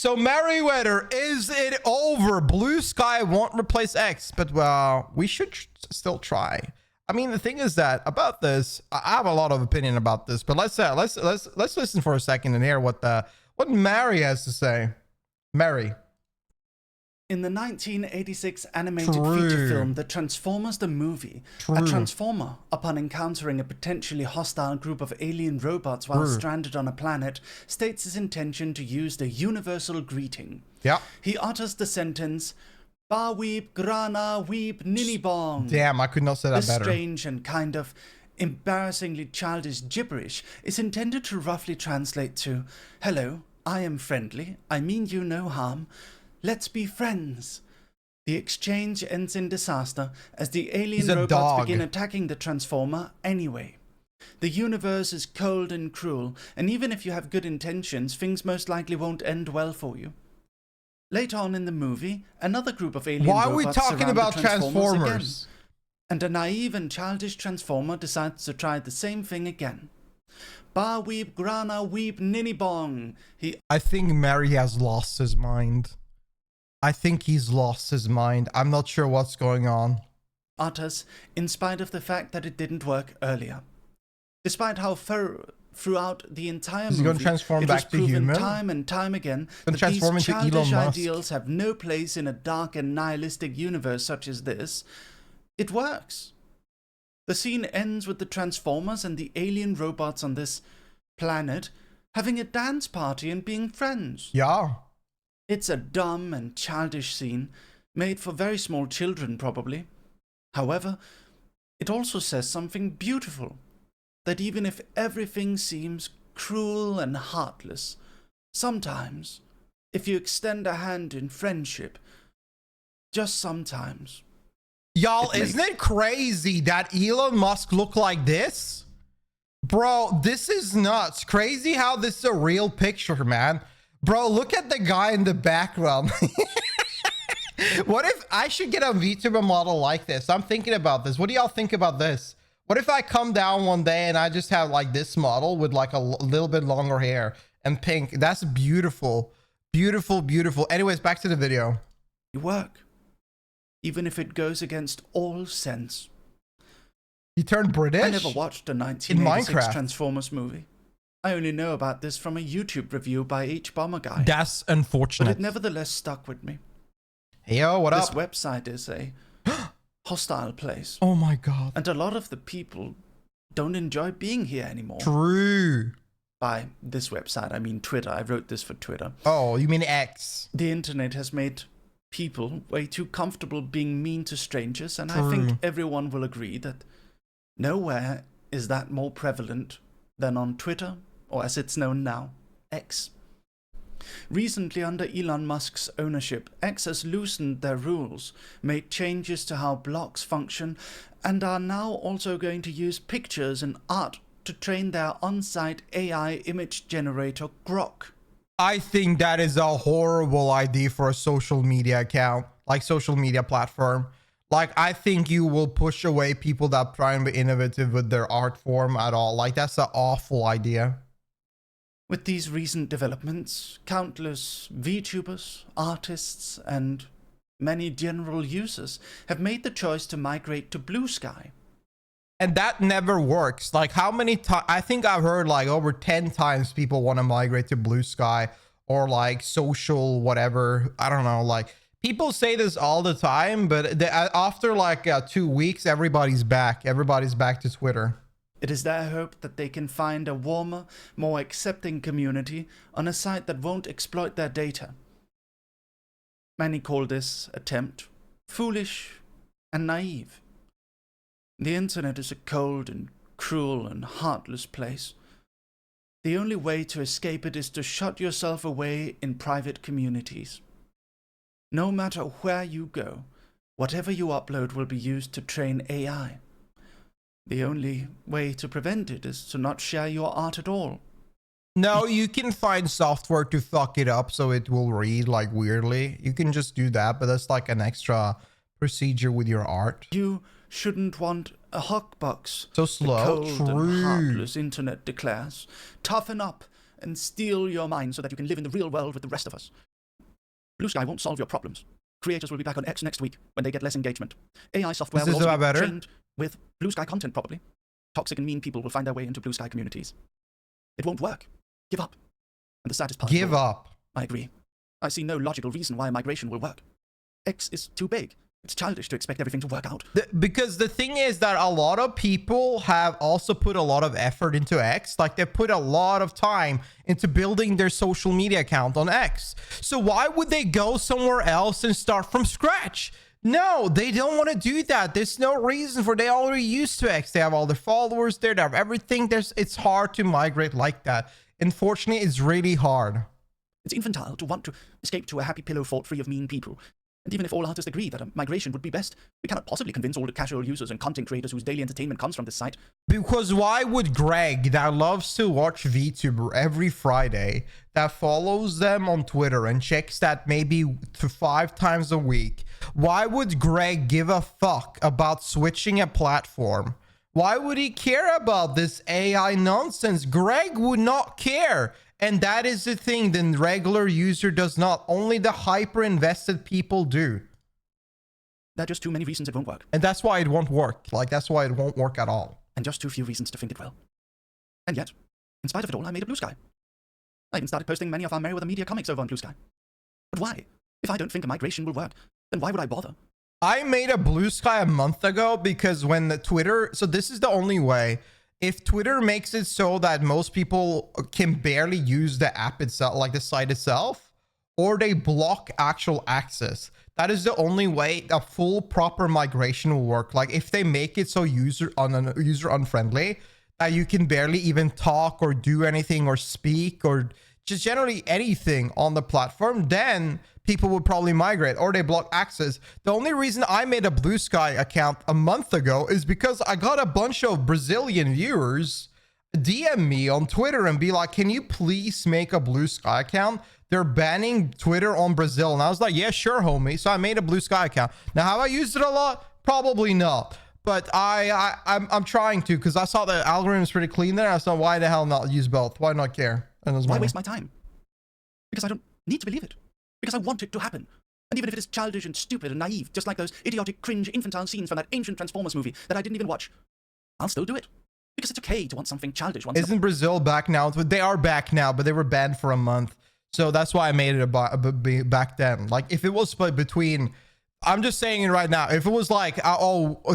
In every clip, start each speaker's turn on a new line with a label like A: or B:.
A: So Merryweather, is it over? Blue Sky won't replace X, but well, we should still try. I mean, the thing is that about this, I have a lot of opinion about this, but let's listen for a second and hear what Mary has to say. Mary.
B: In the 1986 animated feature film The Transformers the Movie, a Transformer, upon encountering a potentially hostile group of alien robots while stranded on a planet, states his intention to use the universal greeting.
A: Yeah.
B: He utters the sentence, "Ba weep, grana weep, ninny bong."
A: Damn, I could not say that
B: This
A: better.
B: strange and kind of embarrassingly childish gibberish is intended to roughly translate to, "Hello, I am friendly, I mean you no harm. Let's be friends." The exchange ends in disaster as the alien robots begin attacking the Transformer anyway. The universe is cold and cruel, and even if you have good intentions, things most likely won't end well for you. Later on in the movie, another group of alien robots
A: Why are we talking about Transformers?
B: Again, and a naive and childish Transformer decides to try the same thing again. "Ba weep, grana weep, ninny bong."
A: I think Mary has lost his mind. I think he's lost his mind. I'm not sure what's going on.
B: Utters, in spite of the fact that it didn't work earlier. Despite how throughout the entire movie,
A: going to transform
B: it
A: back
B: was
A: to
B: proven
A: human?
B: time and time again
A: Going
B: that
A: to transform
B: these
A: into Elon
B: childish
A: Musk?
B: ideals have no place in a dark and nihilistic universe such as this. It works. The scene ends with the Transformers and the alien robots on this planet having a dance party and being friends.
A: Yeah.
B: It's a dumb and childish scene, made for very small children probably. However, it also says something beautiful, that even if everything seems cruel and heartless, sometimes, if you extend a hand in friendship, just sometimes.
A: Y'all, isn't it crazy that Elon Musk look like this? Bro, this is nuts. Crazy how this is a real picture, man. Bro, look at the guy in the background. What if I should get a VTuber model like this? I'm thinking about this. What do y'all think about this? What if I come down one day and I just have like this model with like a little bit longer hair and pink? That's beautiful. Beautiful, beautiful. Anyways, back to the video.
B: Work, even if it goes against all sense.
A: You turned British?
B: I never watched the 1986
A: Minecraft.
B: Transformers movie. I only know about this from a YouTube review by H Bomber Guy.
A: That's unfortunate.
B: But it nevertheless stuck with me.
A: Hey, yo, what
B: This
A: up?
B: website is a hostile place.
A: Oh my god.
B: And a lot of the people don't enjoy being here anymore.
A: True.
B: By this website, I mean Twitter. I wrote this for Twitter.
A: Oh, you mean X?
B: The internet has made people way too comfortable being mean to strangers, and I think everyone will agree that nowhere is that more prevalent than on Twitter, or as it's known now, X. Recently, under Elon Musk's ownership, X has loosened their rules, made changes to how blocks function, and are now also going to use pictures and art to train their on-site AI image generator, Grok.
A: I think that is a horrible idea for a social media account, like social media platform. Like, I think you will push away people that try and be innovative with their art form at all. Like, that's an awful idea.
B: With these recent developments, countless VTubers, artists, and many general users have made the choice to migrate to BlueSky.
A: And that never works. Like, how many times? I think I've heard like over 10 times people want to migrate to BlueSky or like social whatever. I don't know. Like, people say this all the time, but after like 2 weeks, everybody's back. Everybody's back to Twitter.
B: It is their hope that they can find a warmer, more accepting community on a site that won't exploit their data. Many call this attempt foolish and naive. The internet is a cold and cruel and heartless place. The only way to escape it is to shut yourself away in private communities. No matter where you go, whatever you upload will be used to train AI. The only way to prevent it is to not share your art at all.
A: No, you can find software to fuck it up so it will read like weirdly. You can just do that, but that's like an extra procedure with your art.
B: You shouldn't want a hockbox.
A: So slow.
B: The cold and heartless internet declares. Toughen up and steel your mind so that you can live in the real world with the rest of us. BlueSky won't solve your problems. Creators will be back on X next week when they get less engagement. AI software will
A: This is
B: also be
A: better.
B: trained with BlueSky content, probably. Toxic and mean people will find their way into BlueSky communities. It won't work. Give up. And the saddest part of
A: Give
B: all,
A: up.
B: I agree. I see no logical reason why a migration will work. X is too big. It's childish to expect everything to work out.
A: Because the thing is that a lot of people have also put a lot of effort into X. Like they put a lot of time into building their social media account on X. So why would they go somewhere else and start from scratch? No, they don't want to do that. There's no reason for. They already used to X. They have all their followers there. They have everything. It's hard to migrate like that. Unfortunately, it's really hard.
B: It's infantile to want to escape to a happy pillow fort free of mean people. And even if all artists agree that a migration would be best, we cannot possibly convince all the casual users and content creators whose daily entertainment comes from this site.
A: Because why would Greg, that loves to watch VTuber every Friday, that follows them on Twitter and checks that maybe 5 times a week, why would Greg give a fuck about switching a platform? Why would he care about this AI nonsense? Greg would not care. And that is the thing the regular user does not. Only the hyper-invested people do.
B: There are just too many reasons it won't work.
A: And that's why it won't work. Like, that's why it won't work at all.
B: And just too few reasons to think it will. And yet, in spite of it all, I made a BlueSky. I even started posting many of our Merryweather Media comics over on BlueSky. But why? If I don't think a migration will work, then why would I bother?
A: I made a BlueSky a month ago because when the Twitter... So this is the only way. If Twitter makes it so that most people can barely use the app itself, like the site itself, or they block actual access, that is the only way a full proper migration will work. Like if they make it so user unfriendly that you can barely even talk or do anything or speak or just generally anything on the platform, then people would probably migrate or they block access. The only reason I made a BlueSky account a month ago is because I got a bunch of Brazilian viewers DM me on Twitter and be like, can you please make a BlueSky account? They're banning Twitter on Brazil. And I was like, yeah, sure, homie. So I made a BlueSky account. Now, have I used it a lot? Probably not. But I'm trying to, because I saw the algorithm is pretty clean there. I thought, why the hell not use both? Why not care?
B: Why waste my time? Because I don't need to believe it. Because I want it to happen. And even if it is childish and stupid and naive, just like those idiotic, cringe, infantile scenes from that ancient Transformers movie that I didn't even watch, I'll still do it. Because it's okay to want something childish.
A: Isn't Brazil back now? They are back now, but they were banned for a month. So that's why I made it back then. Like, if it was split between... I'm just saying it right now. If it was like,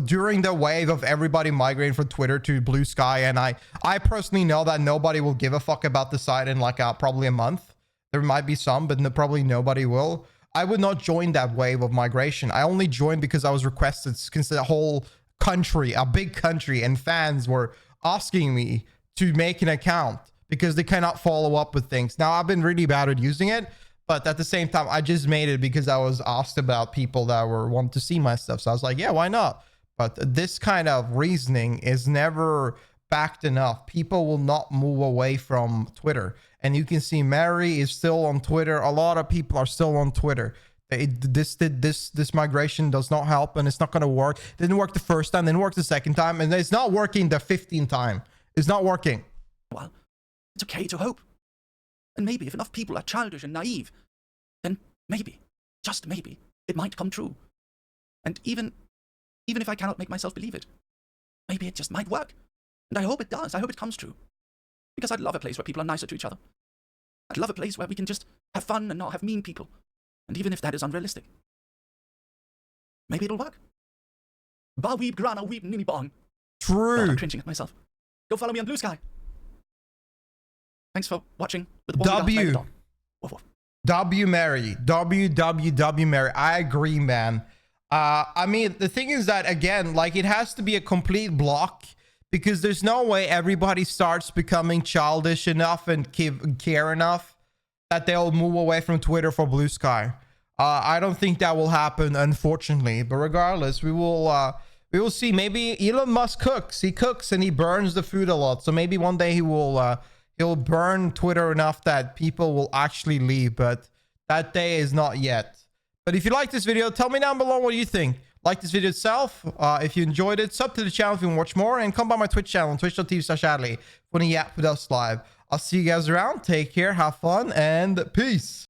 A: during the wave of everybody migrating from Twitter to BlueSky, and I personally know that nobody will give a fuck about the site in like probably a month. There might be some, but probably nobody will. I would not join that wave of migration. I only joined because I was requested, since the whole country, a big country, and fans were asking me to make an account because they cannot follow up with things. Now, I've been really bad at using it, but at the same time, I just made it because I was asked about people that wanting to see my stuff. So I was like, yeah, why not? But this kind of reasoning is never backed enough. People will not move away from Twitter. And you can see Mary is still on Twitter. A lot of people are still on Twitter. This migration does not help, and it's not going to work. It didn't work the first time, didn't work the second time, and it's not working the 15th time. It's not working.
B: Well, it's okay to hope. And maybe if enough people are childish and naive, then maybe, just maybe, it might come true. And even if I cannot make myself believe it, maybe it just might work. And I hope it does. I hope it comes true. Because I'd love a place where people are nicer to each other. I'd love a place where we can just have fun and not have mean people. And even if that is unrealistic, maybe it'll work. Ba weeb grana weeb nini bong.
A: True.
B: Oh, I'm cringing at myself. Go follow me on BlueSky. Thanks for watching. With
A: W Mary. W Mary. I agree, man. I mean, the thing is that, again, like, it has to be a complete block, because there's no way everybody starts becoming childish enough and care enough that they'll move away from Twitter for BlueSky. I don't think that will happen, unfortunately. But regardless, we will see. Maybe Elon Musk cooks. He cooks and he burns the food a lot. So maybe one day he'll burn Twitter enough that people will actually leave. But that day is not yet. But if you like this video, tell me down below what you think. Like this video itself. If you enjoyed it, sub to the channel if you want to watch more. And come by my Twitch channel, twitch.tv/Adley, for the Yap with Us Live. I'll see you guys around. Take care, have fun, and peace.